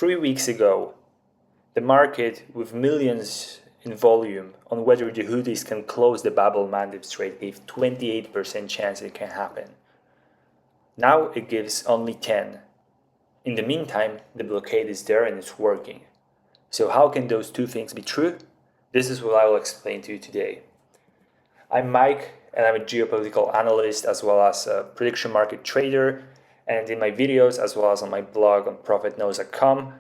3 weeks ago, the market with millions in volume on whether the Houthis can close the Bab-El-Mandeb Strait gave 28% chance it can happen. Now it gives only 10. In the meantime, the blockade is there and it's working. So how can those two things be true? This is what I will explain to you today. I'm Mike, and I'm a geopolitical analyst as well as a prediction market trader. And in my videos, as well as on my blog on profitknows.com,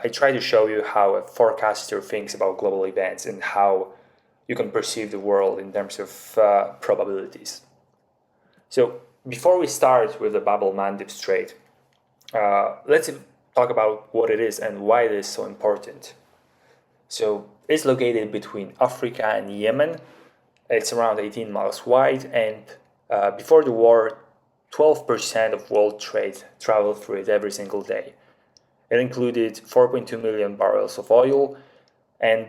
I try to show you how a forecaster thinks about global events and how you can perceive the world in terms of probabilities. So before we start with the Bab-El-Mandeb Strait, let's talk about what it is and why it is so important. So it's located between Africa and Yemen. It's around 18 miles wide, and before the war, 12% of world trade traveled through it every single day. It included 4.2 million barrels of oil, and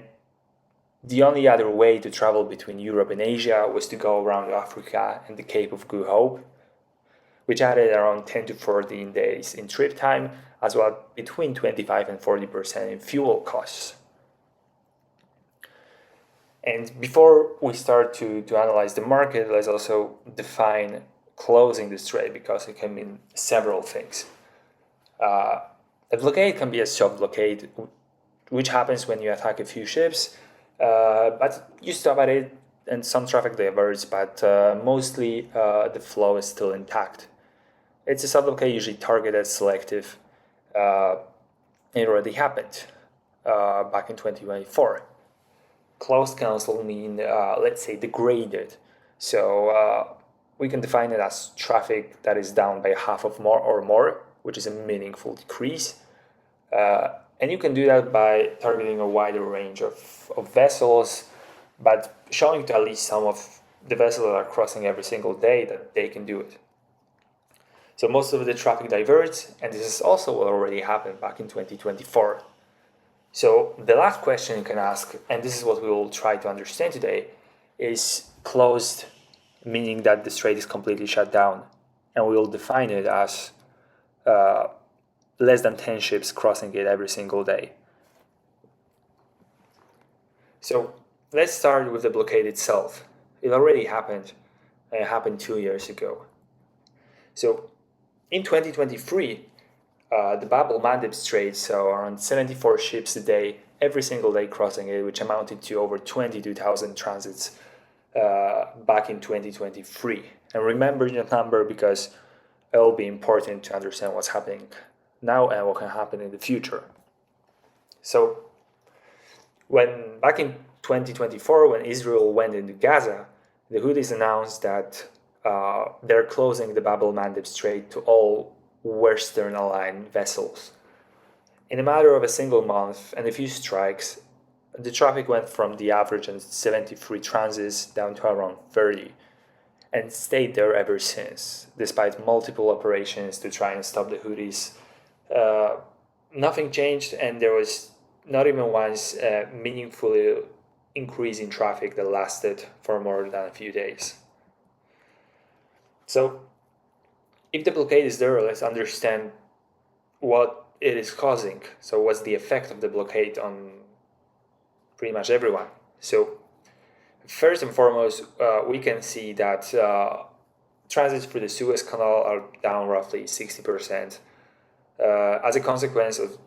the only other way to travel between Europe and Asia was to go around Africa and the Cape of Good Hope, which added around 10 to 14 days in trip time, as well as between 25 and 40% in fuel costs. And before we start to analyze the market, let's also define closing the strait, because it can mean several things. A blockade can be a soft blockade, which happens when you attack a few ships, but you stop at it and some traffic diverts, but mostly the flow is still intact. It's a soft blockade, usually targeted, selective. It already happened back in 2024. Closed can also mean, let's say, degraded. So we can define it as traffic that is down by half of more or more, which is a meaningful decrease. And you can do that by targeting a wider range of vessels, but showing to at least some of the vessels that are crossing every single day that they can do it. So most of the traffic diverts, and this is also what already happened back in 2024. So the last question you can ask, and this is what we will try to understand today, is closed, meaning that the strait is completely shut down, and we will define it as less than 10 ships crossing it every single day. So let's start with the blockade itself. It already happened, and it happened 2 years ago. So in 2023, the Bab-El-Mandeb Strait saw around 74 ships a day, every single day crossing it, which amounted to over 22,000 transits back in 2023. And remember that number because it will be important to understand what's happening now and what can happen in the future. So back in 2024, when Israel went into Gaza, the Houthis announced that they're closing the Bab-El-Mandeb Strait to all Western aligned vessels. In a matter of a single month and a few strikes, the traffic went from the average of 73 transits down to around 30, and stayed there ever since, despite multiple operations to try and stop the Houthis. Nothing changed, and there was not even once a meaningful increase in traffic that lasted for more than a few days. So if the blockade is there, let's understand what it is causing. So what's the effect of the blockade on pretty much everyone? So first and foremost, we can see that transits through the Suez Canal are down roughly 60% as a consequence of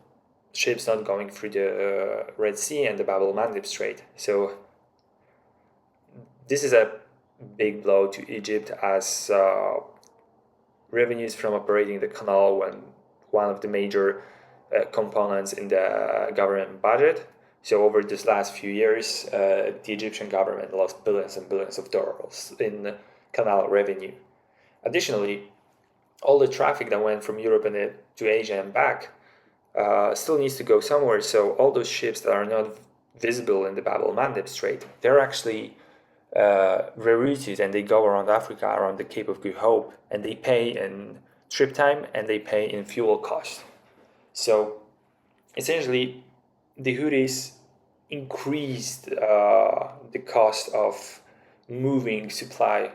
ships not going through the Red Sea and the Bab-El-Mandeb Strait. So this is a big blow to Egypt, as revenues from operating the canal were one of the major components in the government budget. So over these last few years, the Egyptian government lost billions and billions of dollars in canal revenue. Additionally, all the traffic that went from Europe to Asia and back still needs to go somewhere. So all those ships that are not visible in the Bab-El-Mandeb Strait, they're actually rerouted, and they go around Africa, around the Cape of Good Hope, and they pay in trip time and they pay in fuel cost. So essentially, the Houthis increased the cost of moving supply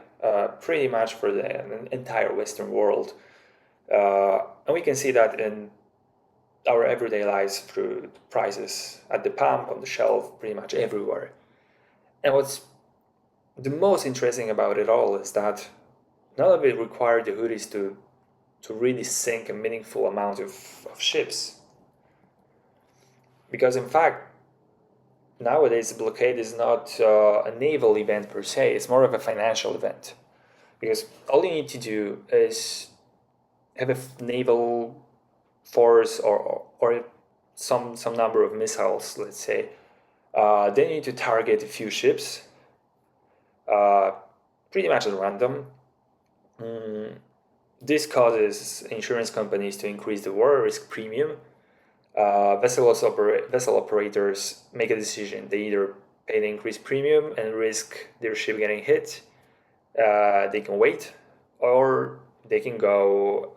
pretty much for the entire Western world. And we can see that in our everyday lives through prices at the pump, on the shelf, pretty much everywhere. And what's the most interesting about it all is that none of it required the Houthis to really sink a meaningful amount of ships. Because in fact, nowadays the blockade is not a naval event per se, it's more of a financial event. Because all you need to do is have a naval force or some number of missiles, let's say. Then you need to target a few ships, pretty much at random. This causes insurance companies to increase the war risk premium. Vessel operators make a decision. They either pay the increased premium and risk their ship getting hit. They can wait, or they can go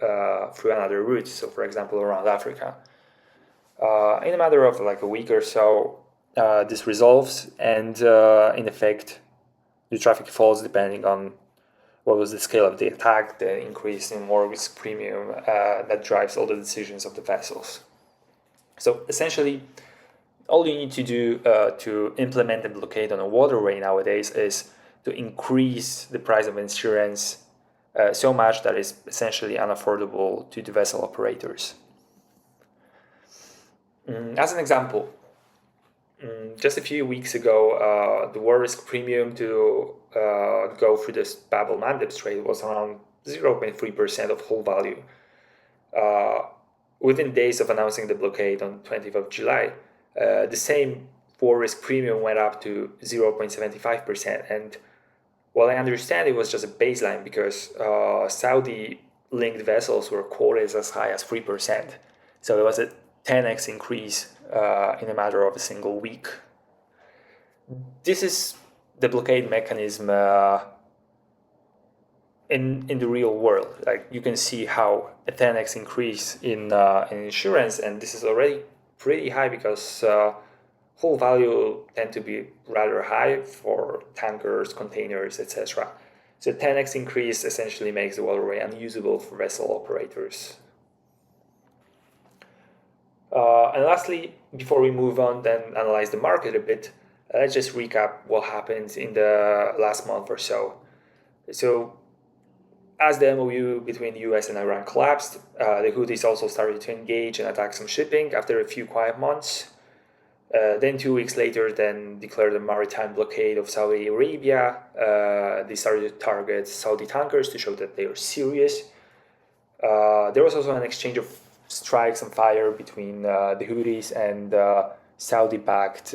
through another route. So, for example, around Africa. In a matter of like a week or so, this resolves, and in effect, the traffic falls depending on what was the scale of the attack, the increase in war risk premium that drives all the decisions of the vessels. So essentially, all you need to do to implement the blockade on a waterway nowadays is to increase the price of insurance so much that it's essentially unaffordable to the vessel operators. As an example, just a few weeks ago, the war risk premium to go through this Bab-El-Mandeb Strait was around 0.3% of whole value. Within days of announcing the blockade on 20th of July, the same war risk premium went up to 0.75%. And while I understand it was just a baseline because Saudi-linked vessels were quoted as high as 3%. So it was a 10x increase in a matter of a single week. This is the blockade mechanism in the real world. Like you can see how a 10x increase in insurance, and this is already pretty high because whole value tend to be rather high for tankers, containers, etc. So 10x increase essentially makes the waterway unusable for vessel operators. And lastly, before we move on, then analyze the market a bit, let's just recap what happened in the last month or so. So, as the MOU between the US and Iran collapsed, the Houthis also started to engage and attack some shipping after a few quiet months. Then 2 weeks later, then declared a maritime blockade of Saudi Arabia. They started to target Saudi tankers to show that they are serious. There was also an exchange of strikes and fire between the Houthis and Saudi-backed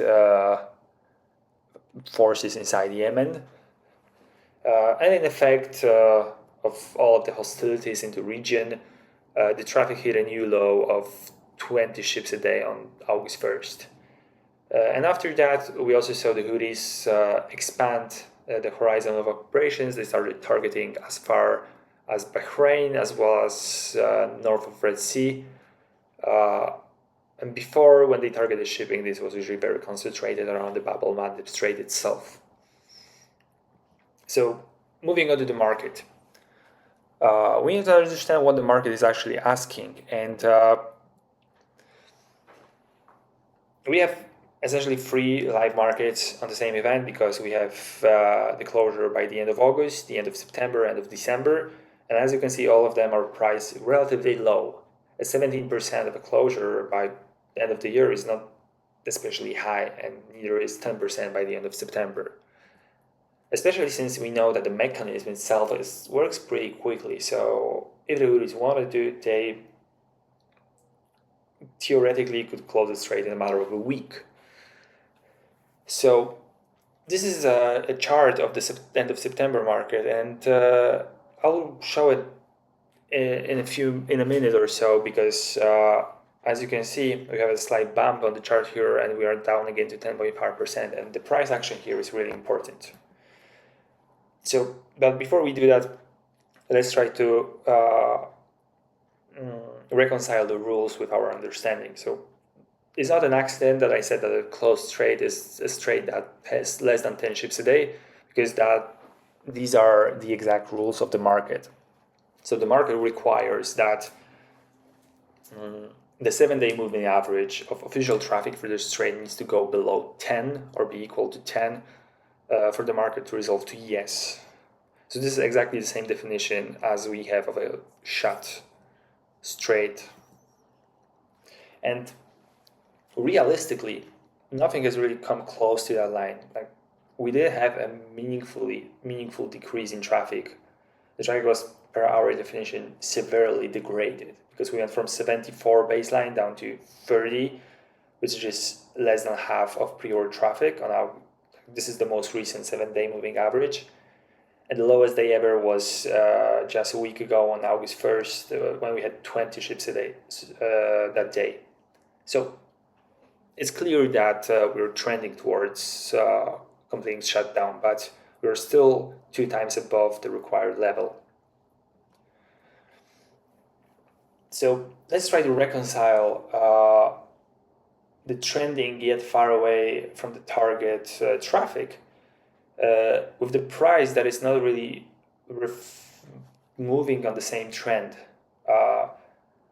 forces inside Yemen. And in effect of all of the hostilities in the region, the traffic hit a new low of 20 ships a day on August 1st. And after that, we also saw the Houthis expand the horizon of operations. They started targeting as far as Bahrain, as well as north of Red Sea. And before, when they targeted shipping, this was usually very concentrated around the Bab-El-Mandeb Strait itself. So, moving on to the market. We need to understand what the market is actually asking. And we have essentially 3 live markets on the same event because we have the closure by the end of August, the end of September, end of December. And as you can see, all of them are priced relatively low. A 17% of a closure by the end of the year is not especially high, and neither is 10% by the end of September. Especially since we know that the mechanism itself works pretty quickly. So if the Houthis wanted to, they theoretically could close the strait in a matter of a week. So this is a chart of the end of September market, and I'll show it in a minute or so because as you can see, we have a slight bump on the chart here, and we are down again to 10.5%, and the price action here is really important. So, but before we do that, let's try to reconcile the rules with our understanding. So, it's not an accident that I said that a closed strait is a strait that has less than 10 ships a day, because these are the exact rules of the market. So the market requires that the 7-day moving average of official traffic for the strait needs to go below 10 or be equal to 10 for the market to resolve to yes. So this is exactly the same definition as we have of a shut strait. And realistically, nothing has really come close to that line. Like, we did have a meaningful decrease in traffic. The traffic was, per our definition, severely degraded because we went from 74 baseline down to 30, which is less than half of pre-war traffic. This is the most recent 7-day moving average. And the lowest day ever was just a week ago on August 1st, when we had 20 ships a day that day. So it's clear that we're trending towards completing shutdown, but we're still 2 times above the required level. So let's try to reconcile the trending yet far away from the target traffic with the price that is not really moving on the same trend.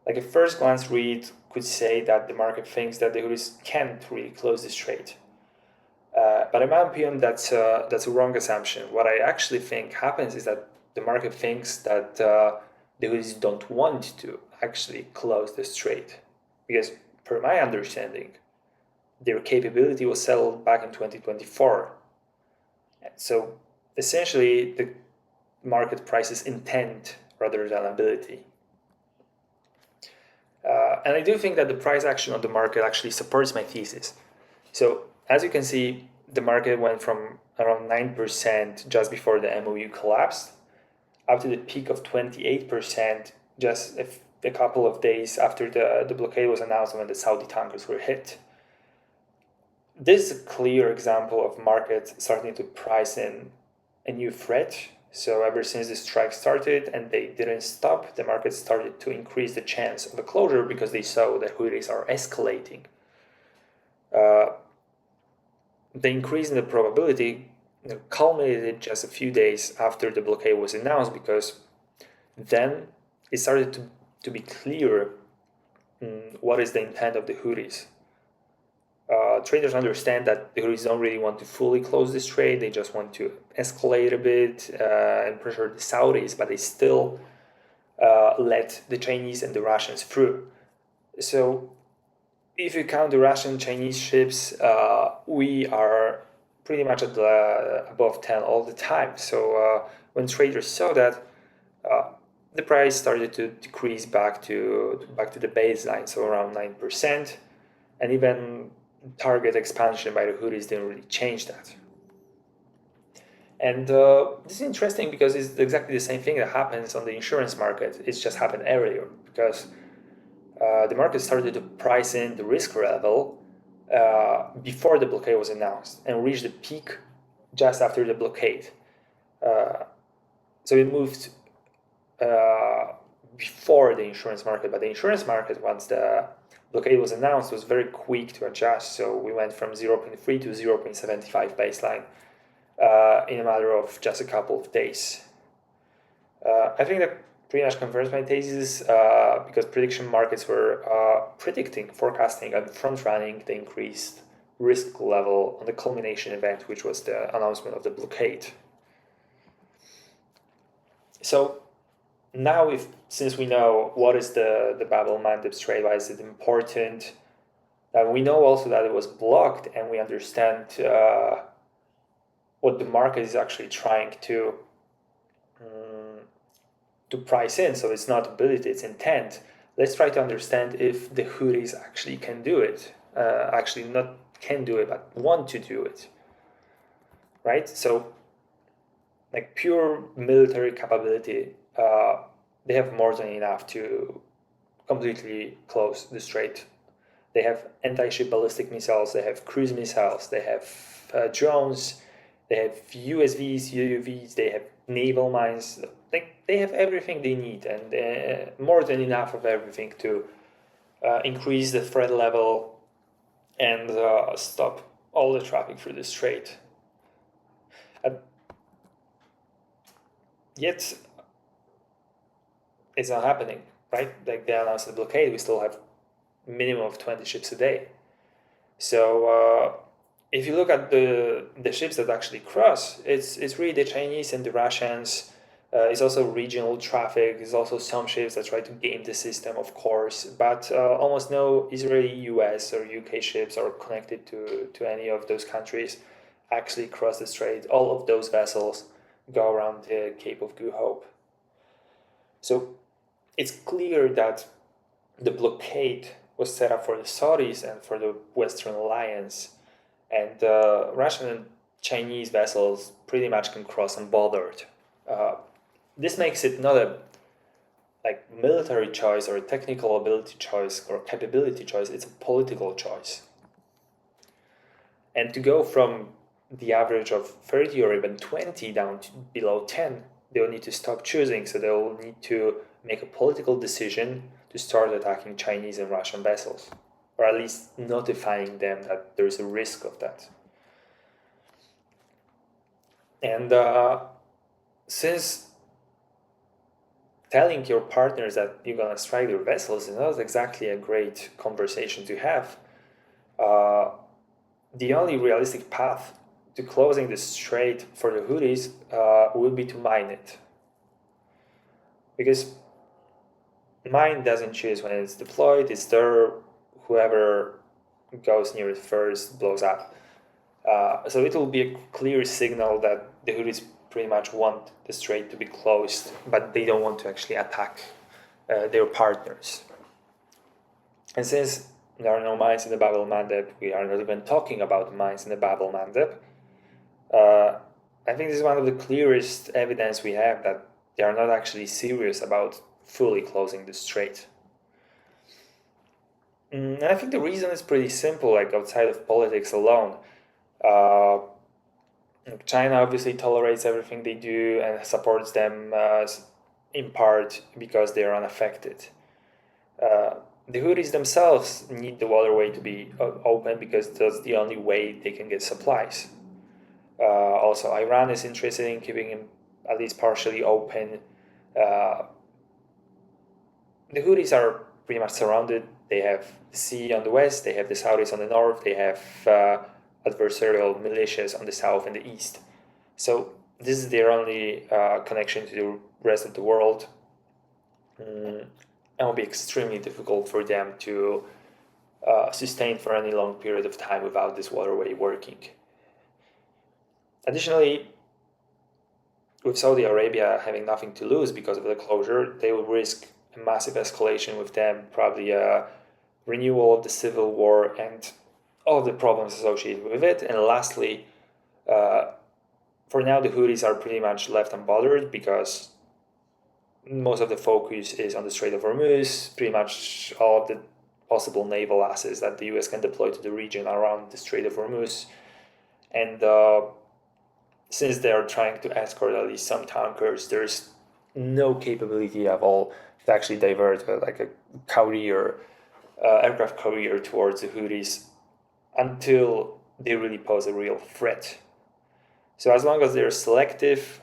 Like a first glance read could say that the market thinks that the Houthis can't really close this trade. But in my opinion, that's a wrong assumption. What I actually think happens is that the market thinks that the Houthis don't want to actually close the strait, because per my understanding, their capability was settled back in 2024. So essentially, the market prices intent rather than ability. And I do think that the price action on the market actually supports my thesis. So as you can see, the market went from around 9% just before the MOU collapsed up to the peak of 28% just a couple of days after the blockade was announced when the Saudi tankers were hit. This is a clear example of market starting to price in a new threat. So ever since the strike started and they didn't stop, the market started to increase the chance of a closure because they saw that Houthis are escalating. The increase in the probability culminated just a few days after the blockade was announced, because then it started to be clear what is the intent of the Houthis. Traders understand that the Houthis don't really want to fully close this trade. They just want to escalate a bit and pressure the Saudis, but they still let the Chinese and the Russians through. So if you count the Russian Chinese ships, we are pretty much at above 10 all the time. So when traders saw that, the price started to decrease back to the baseline, so around 9%, and even target expansion by the Houthis didn't really change that. And this is interesting because it's exactly the same thing that happens on the insurance market. It's just happened earlier because the market started to price in the risk level before the blockade was announced and reached the peak just after the blockade. So it moved before the insurance market, but the insurance market, once the blockade was announced, was very quick to adjust. So we went from 0.3 to 0.75 baseline in a matter of just a couple of days. I think that pretty much confirms my thesis because prediction markets were forecasting, and front-running the increased risk level on the culmination event, which was the announcement of the blockade. So now, since we know what is the Bab-El-Mandeb Strait, why is it important, we know also that it was blocked, and we understand what the market is actually trying to price in. So it's not ability, it's intent. Let's try to understand if the Houthis actually can do it. Actually not can do it, but want to do it. Right? So like pure military capability, they have more than enough to completely close the strait. They have anti-ship ballistic missiles, they have cruise missiles, they have drones, they have USVs, UUVs, they have naval mines. They have everything they need, and more than enough of everything to increase the threat level and stop all the traffic through the strait. Yet, it's not happening, right? Like they announced the blockade, we still have minimum of 20 ships a day. So if you look at the ships that actually cross, it's really the Chinese and the Russians. It's also regional traffic. There's also some ships that try to game the system, of course, but almost no Israeli, US, or UK ships are connected to any of those countries actually cross the strait. All of those vessels go around the Cape of Good Hope. So it's clear that the blockade was set up for the Saudis and for the Western Alliance, and Russian and Chinese vessels pretty much can cross unbothered. This makes it not a military choice or a technical ability choice or capability choice, it's a political choice. And to go from the average of 30 or even 20 down to below 10, they'll need to stop choosing, so they'll need to make a political decision to start attacking Chinese and Russian vessels, or at least notifying them that there's a risk of that. And since telling your partners that you're going to strike their vessels is not exactly a great conversation to have, the only realistic path to closing the strait for the Houthis would be to mine it. Because mine doesn't choose when it's deployed, it's there, whoever goes near it first blows up. So it will be a clear signal that the Houthis pretty much want the strait to be closed, but they don't want to actually attack their partners. And since there are no mines in the Bab-El-Mandeb, we are not even talking about mines in the Bab-El-Mandeb, I think this is one of the clearest evidence we have that they are not actually serious about fully closing the strait. And I think the reason is pretty simple, outside of politics alone. China obviously tolerates everything they do and supports them in part because they are unaffected. The Houthis themselves need the waterway to be open because that's the only way they can get supplies. Also, Iran is interested in keeping it at least partially open. The Houthis are pretty much surrounded. They have the sea on the west, they have the Saudis on the north, they have adversarial militias on the south and the east. So this is their only connection to the rest of the world. And it will be extremely difficult for them to sustain for any long period of time without this waterway working. Additionally, with Saudi Arabia having nothing to lose because of the closure, they will risk a massive escalation with them, probably a renewal of the civil war and all of the problems associated with it. And lastly, for now, the Houthis are pretty much left unbothered because most of the focus is on the Strait of Hormuz. Pretty much all of the possible naval assets that the US can deploy to the region around the Strait of Hormuz. And since they are trying to escort at least some tankers, there's no capability at all to actually divert a carrier, aircraft carrier towards the Houthis until they really pose a real threat. So as long as they're selective,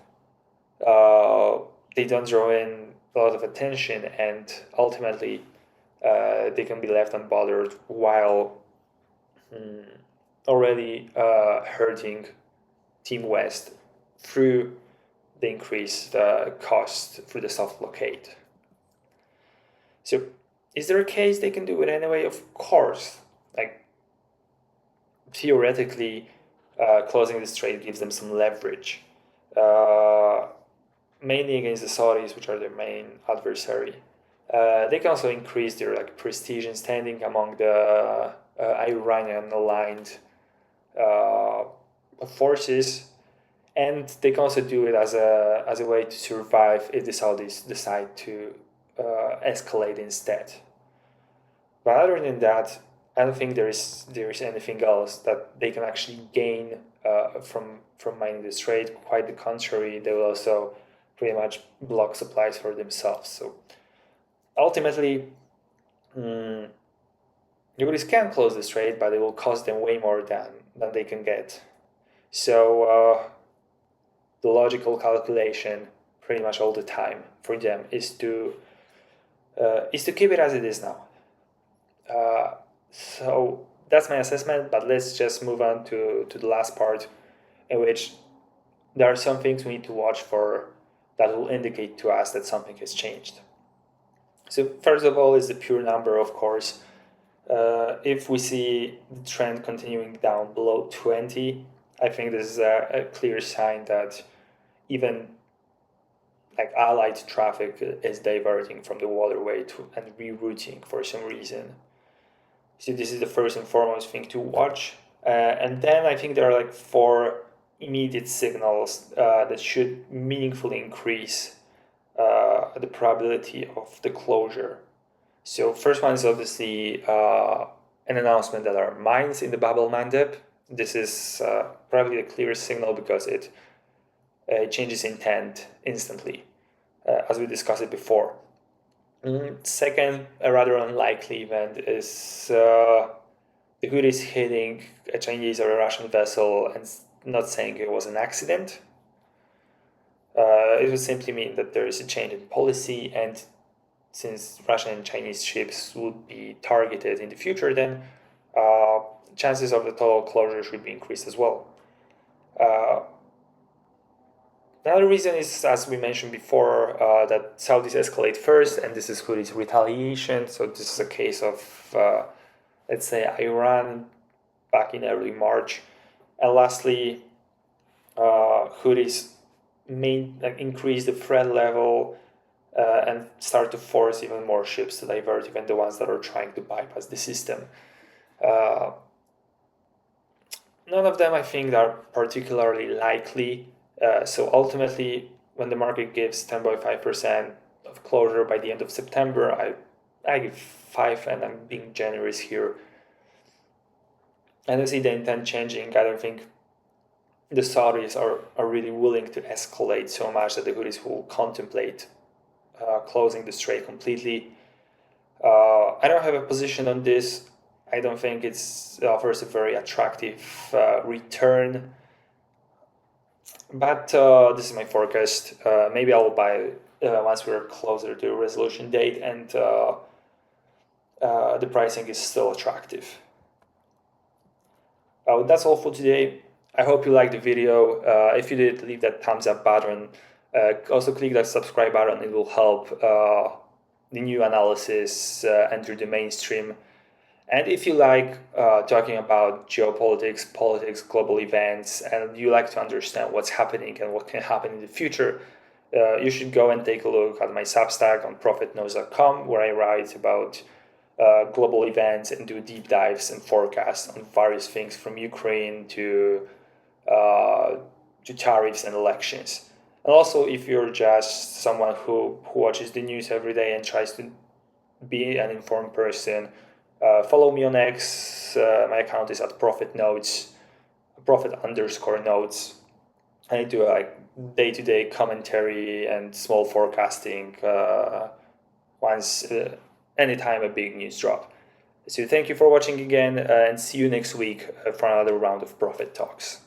they don't draw in a lot of attention, and ultimately they can be left unbothered while already hurting Team West through the increased cost through the soft blockade. So is there a case they can do it anyway? Of course. Theoretically, closing the strait gives them some leverage, mainly against the Saudis, which are their main adversary. They can also increase their prestige and standing among the Iranian-aligned forces, and they can also do it as a way to survive if the Saudis decide to escalate instead. But other than that, I don't think there is anything else that they can actually gain from mining the strait. Quite the contrary, they will also pretty much block supplies for themselves. So ultimately, the Houthis can close the strait, but it will cost them way more than they can get. So the logical calculation, pretty much all the time for them, is to keep it as it is now. So that's my assessment, but let's just move on to the last part, in which there are some things we need to watch for that will indicate to us that something has changed. So first of all is the pure number, of course. If we see the trend continuing down below 20, I think this is a clear sign that even like allied traffic is diverting from the waterway and rerouting for some reason. So this is the first and foremost thing to watch. And then I think there are like 4 immediate signals that should meaningfully increase the probability of the closure. So first one is obviously an announcement that there are mines in the Bab-El-Mandeb. This is probably the clearest signal because it changes intent instantly, as we discussed it before. Second, a rather unlikely event is the Houthis hitting a Chinese or a Russian vessel and not saying it was an accident. It would simply mean that there is a change in policy, and since Russian and Chinese ships would be targeted in the future, then chances of the total closure should be increased as well. Another reason is, as we mentioned before, that Saudis escalate first, and this is Houthis retaliation. So this is a case of, let's say, Iran back in early March. And lastly, Houthis may increase the threat level and start to force even more ships to divert, even the ones that are trying to bypass the system. None of them, I think, are particularly likely. So ultimately, when the market gives 10.5% of closure by the end of September, I give 5, and I'm being generous here. I don't see the intent changing. I don't think the Saudis are really willing to escalate so much that the Houthis will contemplate closing the strait completely. I don't have a position on this. I don't think it offers a very attractive return. But this is my forecast. Maybe I'll buy once we're closer to the resolution date and the pricing is still attractive. That's all for today. I hope you liked the video. If you did, leave that thumbs up button. Also click that subscribe button. It will help the new analysis enter the mainstream. And if you like talking about geopolitics, politics, global events, and you like to understand what's happening and what can happen in the future, you should go and take a look at my Substack on profitknows.com, where I write about global events and do deep dives and forecasts on various things from Ukraine to tariffs and elections. And also, if you're just someone who watches the news every day and tries to be an informed person, follow me on X. My account is at profit_notes. I do day-to-day commentary and small forecasting anytime a big news drop. So thank you for watching again, and see you next week for another round of Profit Talks.